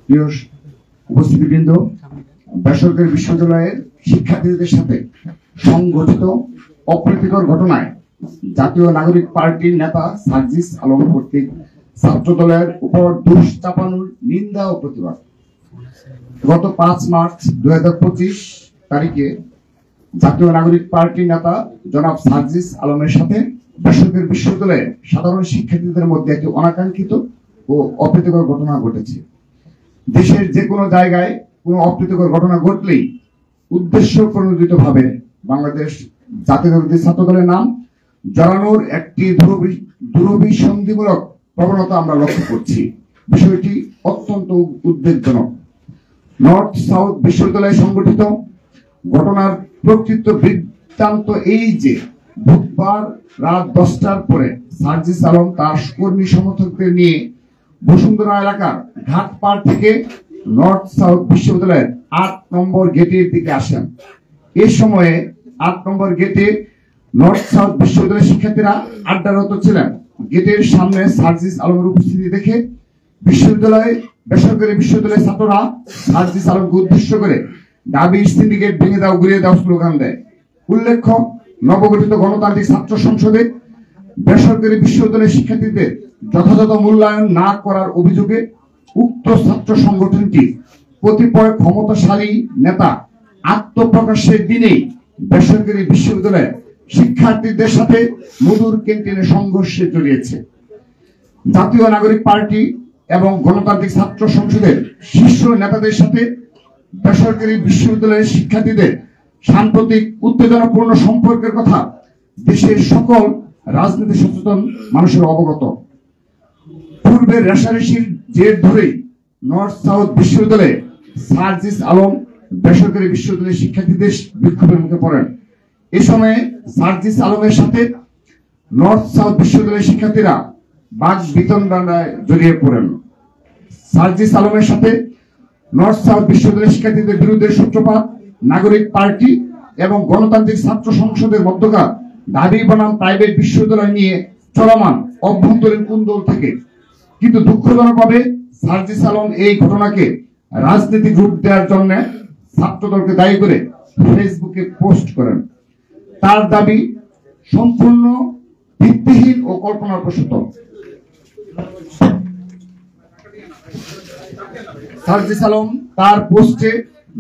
প্রিয় উপস্থিতিবৃন্দ, বেসরকারি বিশ্ববিদ্যালয়ের শিক্ষার্থীদের সাথে সংগঠিত অপ্রীতিকর ঘটনায় জাতীয় নাগরিক পার্টির নেতা সার্জিস আলম কর্তৃক ছাত্র দলের উপর দোষ চাপানোর নিন্দা ও প্রতিবাদ। গত 5 মার্চ 2025 তারিখে জাতীয় নাগরিক পার্টির নেতা জনাব সার্জিস আলমের সাথে বেসরকারি বিশ্ববিদ্যালয়ের সাধারণ শিক্ষার্থীদের মধ্যে একটি অনাকাঙ্ক্ষিত ও অপ্রীতিকর ঘটনা ঘটেছে। দেশের যে কোনো জায়গায় কোনো অপ্রীতিকর ঘটনা ঘটলেই উদ্দেশ্য প্রণোদিতভাবে বাংলাদেশ জাতীয়তাবাদী ছাত্র দলের নাম জড়ানোর একটি দুরভিসন্ধিমূলক প্রবণতা আমরা লক্ষ্য করছি। বিষয়টি অত্যন্ত উদ্বেগজনক। নর্থ সাউথ বিশ্ববিদ্যালয়ে সংঘটিত ঘটনার প্রকৃত বৃত্তান্ত এই যে বুধবার রাত 10টার পরে সার্জিস আলম তার কর্মী সমর্থকদের নিয়ে বসুন্ধরা এলাকার ঘাটপাড় থেকে নর্থ সাউথ বিশ্ববিদ্যালয়ের 8 নম্বর গেটের দিকে আসেন। এই সময়ে 8 নম্বর গেটে নর্থ সাউথ বিশ্ববিদ্যালয়ের শিক্ষার্থীরা আড্ডারত ছিলেন। গেটের সামনে সার্জিস আলমের উপস্থিতি দেখে বেসরকারি বিশ্ববিদ্যালয়ের ছাত্ররা সার্জিস আলমকে উদ্দেশ্য করে দাবি সিন্ডিকেট ভেঙে দাও, ঘুরিয়ে দাও স্লোগান দেয়। উল্লেখ্য, নবগঠিত গণতান্ত্রিক ছাত্র সংসদে বেসরকারি বিশ্ববিদ্যালয়ের শিক্ষার্থীদের যথাযথ মূল্যায়ন না করার অভিযোগে উক্ত ছাত্র সংগঠনটি কতিপয় ক্ষমতাশালী নেতা আত্মপ্রকাশের দিনেই বেসরকারি বিশ্ববিদ্যালয়ে শিক্ষার্থীদের সাথে মধুর ক্যান্টিনে সংঘর্ষে জড়িয়েছে। জাতীয় নাগরিক পার্টি এবং গণতান্ত্রিক ছাত্র সংসদের শীর্ষ নেতাদের সাথে বেসরকারি বিশ্ববিদ্যালয়ের শিক্ষার্থীদের সাম্প্রতিক উত্তেজনাপূর্ণ সম্পর্কের কথা দেশের সকল রাজনীতি সচেতন মানুষের অবগত। পূর্বের রেশারেশির জের ধরেই নর্থ সাউথ বিশ্ববিদ্যালয়ে সার্জিস আলম বেসরকারি বিশ্ববিদ্যালয়ের শিক্ষার্থীদের বিক্ষোভের মুখে পড়েন। এ সময়ে সার্জিস আলমের সাথে নর্থ সাউথ বিশ্ববিদ্যালয়ের শিক্ষার্থীরা বাক বিতণ্ডায় জড়িয়ে পড়েন। সার্জিস আলমের সাথে নর্থ সাউথ বিশ্ববিদ্যালয়ের শিক্ষার্থীদের বিরুদ্ধে সূত্রপাত নাগরিক পার্টি এবং গণতান্ত্রিক ছাত্র সংসদের মধ্যকার দাবি বনাম প্রাইভেট বিশ্ববিদ্যালয় নিয়ে চলমান অভ্যন্তরীণ কুন্দল থেকে। কিন্তু দুঃখজনকভাবে সার্জিস আলম এই ঘটনাকে রাজনৈতিক রূপ দেওয়ার জন্য ছাত্রদলকে দায়ী করে ফেসবুকে পোস্ট করেন। তার দাবি সম্পূর্ণ ভিত্তিহীন ও কল্পনাপ্রসূত। সার্জিস আলম তার পোস্টে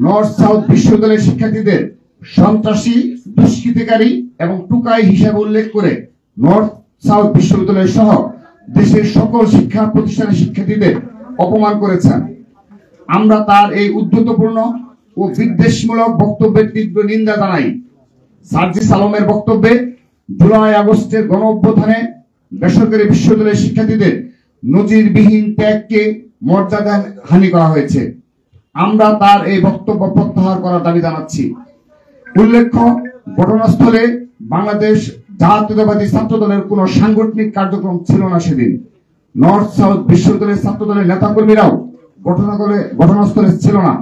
নর্থ সাউথ বিশ্ববিদ্যালয়ের শিক্ষার্থীদের সন্ত্রাসী, দুষ্কৃতিকারী এবং টুকাই হিসাবে উল্লেখ করে নর্থ সাউথ বিশ্ববিদ্যালয় সহ দেশের সকল শিক্ষা প্রতিষ্ঠানের শিক্ষার্থীদের অপমান করেছেন। আমরা তার এই উদ্ধতপূর্ণ ও বিদ্বেষমূলক বক্তব্যের তীব্র নিন্দা জানাই। সার্জিস আলমের বক্তব্যে জুলাই আগস্টের গণ অভ্যুত্থানে বেসরকারি বিশ্ববিদ্যালয়ের শিক্ষার্থীদের নজিরবিহীন ত্যাগকে মর্যাদা হানি করা হয়েছে। আমরা তার এই বক্তব্য প্রত্যাহার করার দাবি জানাচ্ছি। উল্লেখ্য, ঘটনাস্থলে বাংলাদেশ জাতীয়তাবাদী ছাত্র দলের কোন সাংগঠনিক কার্যক্রম ছিল না সেদিন। নর্থ সাউথ বিশ্ববিদ্যালয়ের ছাত্র দলের নেতাকর্মীরাও ঘটনাস্থলে ছিল না।